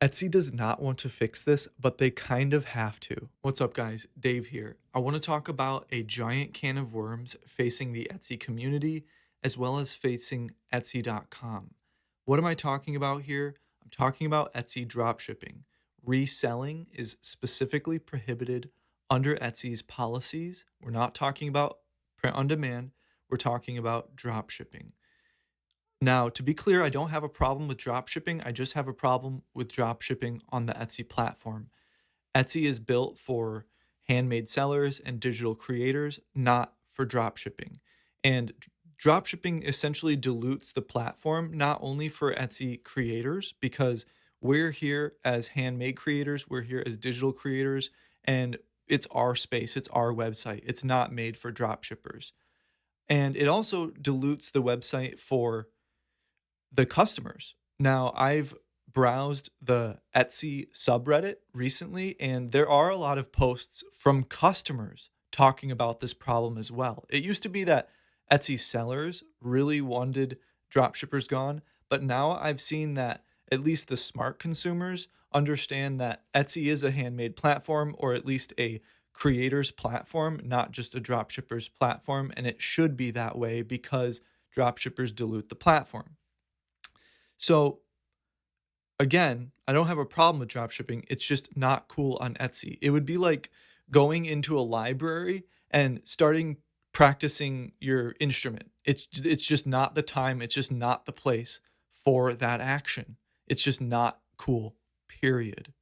Etsy does not want to fix this, but they kind of have to. What's up, guys? Dave here. I want to talk about a giant can of worms facing the Etsy community as well as facing Etsy.com. What am I talking about here? I'm talking about Etsy dropshipping. Reselling is specifically prohibited under Etsy's policies. We're not talking about print on demand, we're talking about dropshipping. Now, to be clear, I don't have a problem with drop shipping. I just have a problem with drop shipping on the Etsy platform. Etsy is built for handmade sellers and digital creators, not for drop shipping. And drop shipping essentially dilutes the platform, not only for Etsy creators, because we're here as handmade creators, we're here as digital creators, and it's our space, it's our website. It's not made for drop shippers. And it also dilutes the website for the customers. Now, I've browsed the Etsy subreddit recently, and there are a lot of posts from customers talking about this problem as well. It used to be that Etsy sellers really wanted dropshippers gone, but now I've seen that at least the smart consumers understand that Etsy is a handmade platform, or at least a creator's platform, not just a dropshipper's platform, and it should be that way because dropshippers dilute the platform. So again, I don't have a problem with drop shipping. It's just not cool on Etsy. It would be like going into a library and starting practicing your instrument. It's just not the time, it's just not the place for that action. It's just not cool. Period.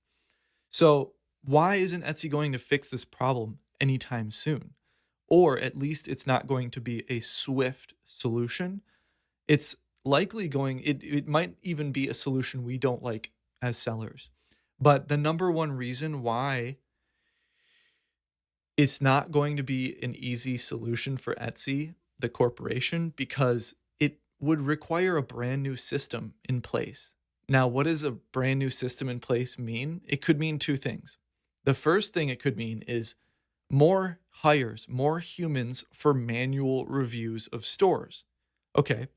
So, why isn't Etsy going to fix this problem anytime soon? Or at least it's not going to be a swift solution. It's likely going it might even be a solution we don't like as sellers. But the number one reason why it's not going to be an easy solution for Etsy, the corporation, because it would require a brand new system in place. Now, what does a brand new system in place mean? It could mean two things. The first thing it could mean is more hires, more humans for manual reviews of stores. Okay,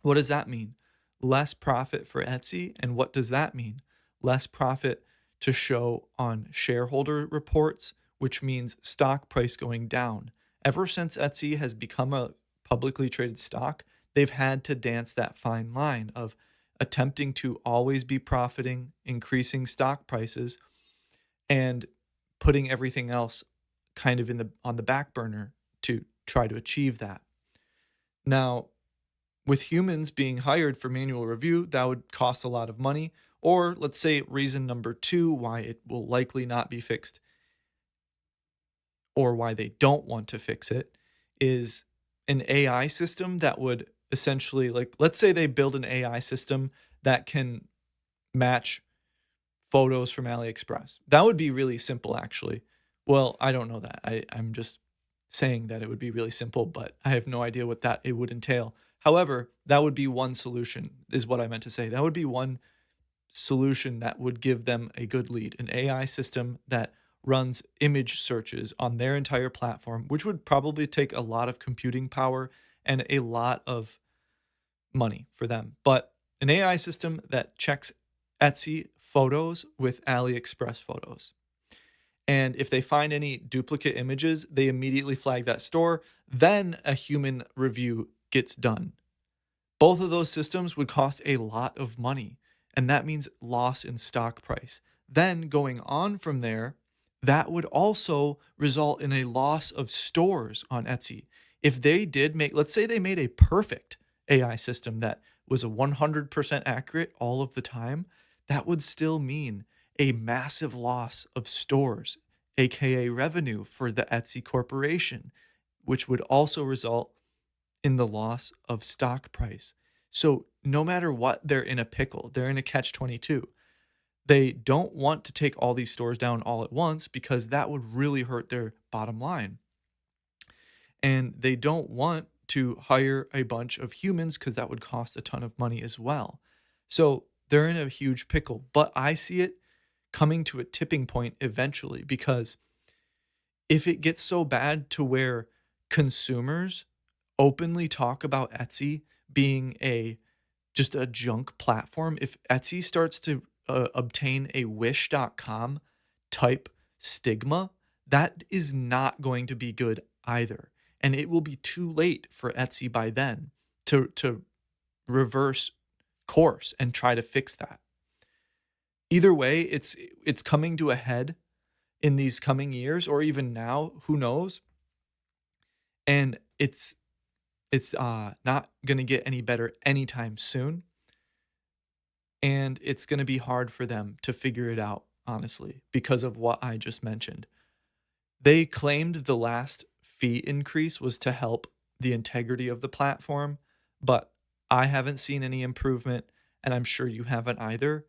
what does that mean? Less profit for Etsy. And what does that mean? Less profit to show on shareholder reports, which means stock price going down. Ever since Etsy has become a publicly traded stock, they've had to dance that fine line of attempting to always be profiting, increasing stock prices, and putting everything else kind of in the on the back burner to try to achieve that. Now, with humans being hired for manual review, that would cost a lot of money. Or let's say reason number two why it will likely not be fixed, or why they don't want to fix it, is an AI system that would essentially, like, let's say they build an AI system that can match photos from AliExpress. That would be really simple, actually. Well, I don't know that. I'm just saying that it would be really simple, but I have no idea what that it would entail. However, that would be one solution, is what I meant to say. That would be one solution that would give them a good lead, an AI system that runs image searches on their entire platform, which would probably take a lot of computing power and a lot of money for them. But an AI system that checks Etsy photos with AliExpress photos. And if they find any duplicate images, they immediately flag that store. Then a human review gets done. Both of those systems would cost a lot of money, and that means loss in stock price. Then going on from there, that would also result in a loss of stores on Etsy. If they did make, let's say they made a perfect AI system that was a 100% accurate all of the time, that would still mean a massive loss of stores, aka revenue for the Etsy corporation, which would also result in the loss of stock price. So no matter what, they're in a pickle. They're in a catch 22. They don't want to take all these stores down all at once because that would really hurt their bottom line. And they don't want to hire a bunch of humans because that would cost a ton of money as well. So they're in a huge pickle. But I see it coming to a tipping point eventually, because if it gets so bad to where consumers openly talk about Etsy being a just a junk platform, if Etsy starts to obtain a wish.com type stigma, that is not going to be good either. And it will be too late for Etsy by then to reverse course and try to fix that. Either way, it's coming to a head in these coming years or even now, who knows? And it's not going to get any better anytime soon, and it's going to be hard for them to figure it out, honestly, because of what I just mentioned. They claimed the last fee increase was to help the integrity of the platform, but I haven't seen any improvement, and I'm sure you haven't either.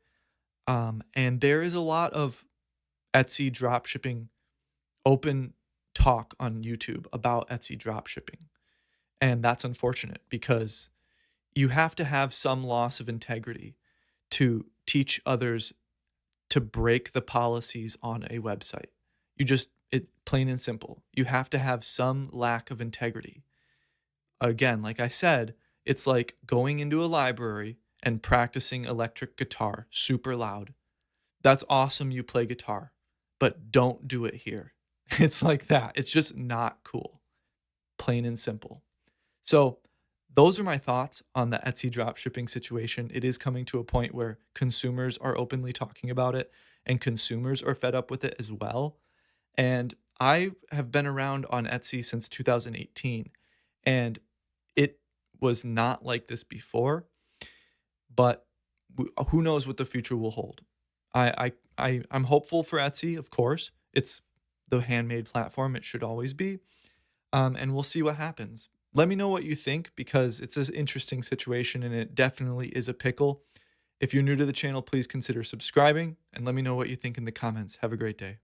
And there is a lot of Etsy dropshipping open talk on YouTube about Etsy dropshipping. And that's unfortunate because you have to have some loss of integrity to teach others to break the policies on a website. You just, it plain and simple. You have to have some lack of integrity. Again, like I said, it's like going into a library and practicing electric guitar super loud. That's awesome, you play guitar, but don't do it here. It's like that. It's just not cool, plain and simple. So, those are my thoughts on the Etsy dropshipping situation. It is coming to a point where consumers are openly talking about it and consumers are fed up with it as well. And I have been around on Etsy since 2018, and it was not like this before, but who knows what the future will hold. I'm hopeful for Etsy, of course. It's the handmade platform, it should always be. And we'll see what happens. Let me know what you think because it's an interesting situation and it definitely is a pickle. If you're new to the channel, please consider subscribing and let me know what you think in the comments. Have a great day.